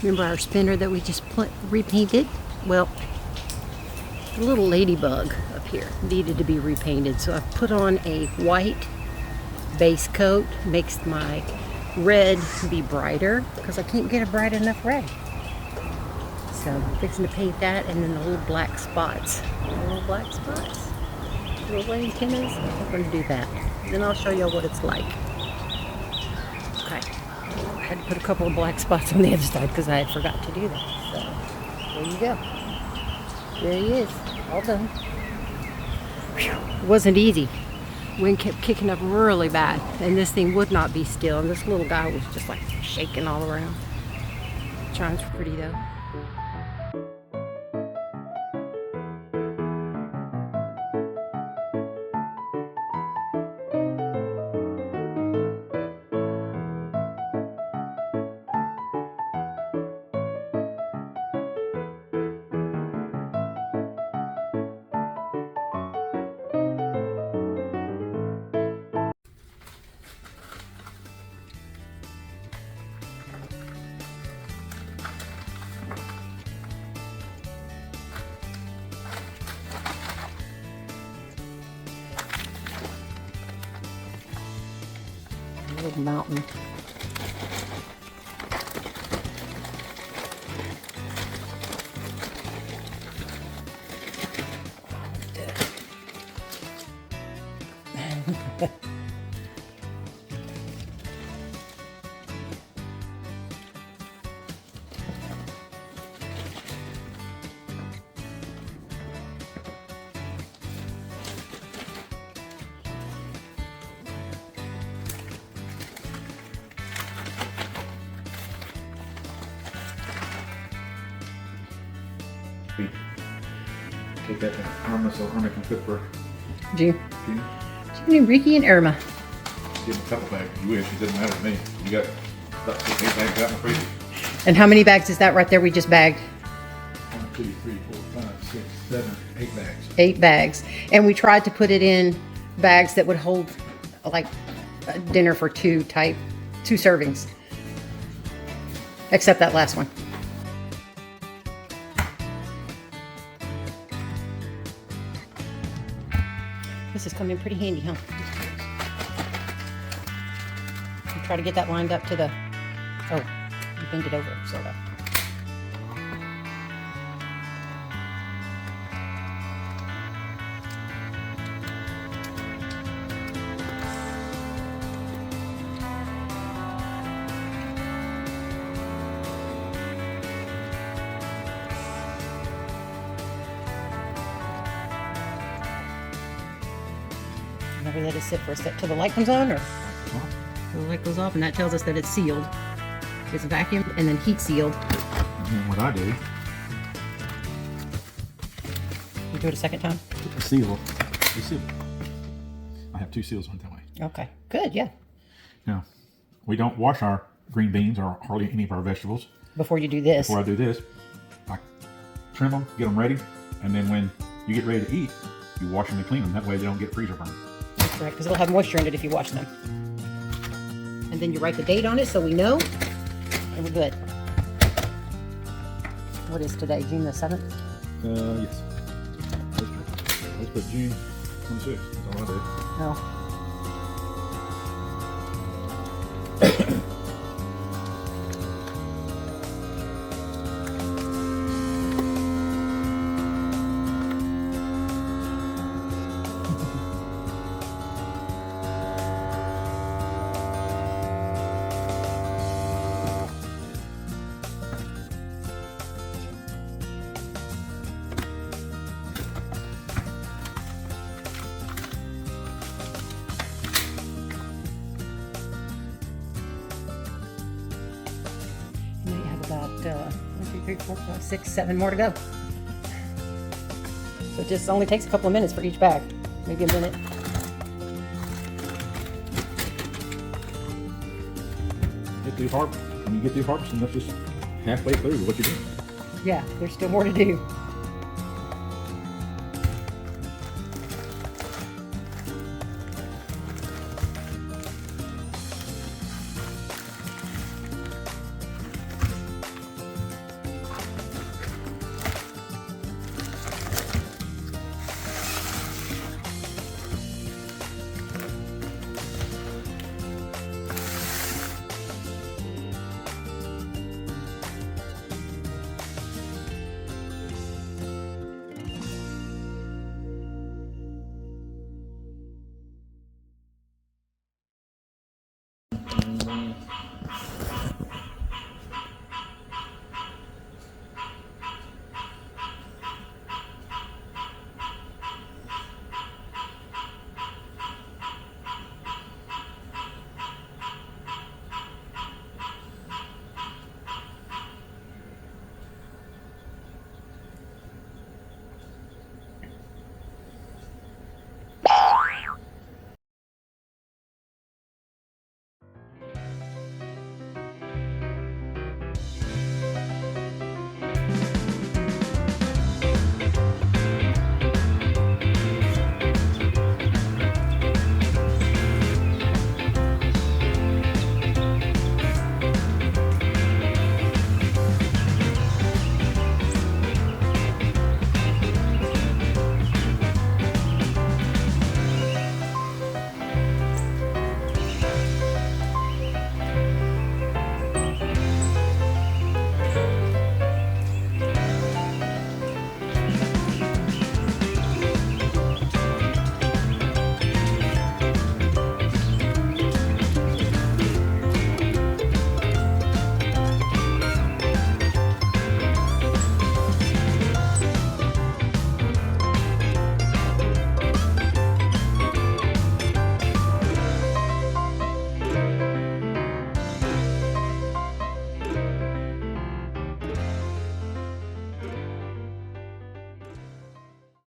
Remember our spinner that we just repainted? Well, the little ladybug up here needed to be repainted, so I've put on a white base coat. Makes my red be brighter because I can't get a bright enough red. So I'm fixing to paint that, and then the little black spots. Little antennas. I'm going to do that. Then I'll show you what it's like. Okay. I had to put a couple of black spots on the other side because I had forgot to do that. So there you go. There he is. All done. Whew. It wasn't easy. Wind kept kicking up really bad, and this thing would not be still. And this little guy was just like shaking all around. Chime's pretty though. Little mountain. Take that to Irma so Irma can cook for June. June. Ricky and Irma. Give him a couple bags. You wish. It doesn't matter to me. You got about 6, 8 bags out in the freezer. And how many bags is that right there we just bagged? 1, 2, 3, 4, 5, 6, 7, 8 bags. 8 bags. And we tried to put it in bags that would hold like a dinner for 2 servings. Except that last one. This is coming pretty handy, huh? I'll try to get that lined up to the, oh, you bend it over, sort of. Never let it sit for a sec till the light comes on, or the light goes off, and that tells us that it's sealed. It's vacuumed and then heat sealed. And what I do, You do it a second time? I seal it. I have 2 seals on that way. Okay, good, yeah. Now, we don't wash our green beans or hardly any of our vegetables. Before you do this. Before I do this, I trim them, get them ready, and then when you get ready to eat, you wash them and clean them. That way they don't get freezer burn. That's correct, because they'll have moisture in it if you wash them. And then you write the date on it so we know, and we're good. What is today, June the 7th? Yes. Let's put June 26th. That's all I do. Oh. About 1, 2, 3, 4, 5, 6, 7 more to go. So it just only takes a couple of minutes for each bag, maybe a minute. When you get through harvesting, that's just halfway through what you're doing. Yeah, there's still more to do.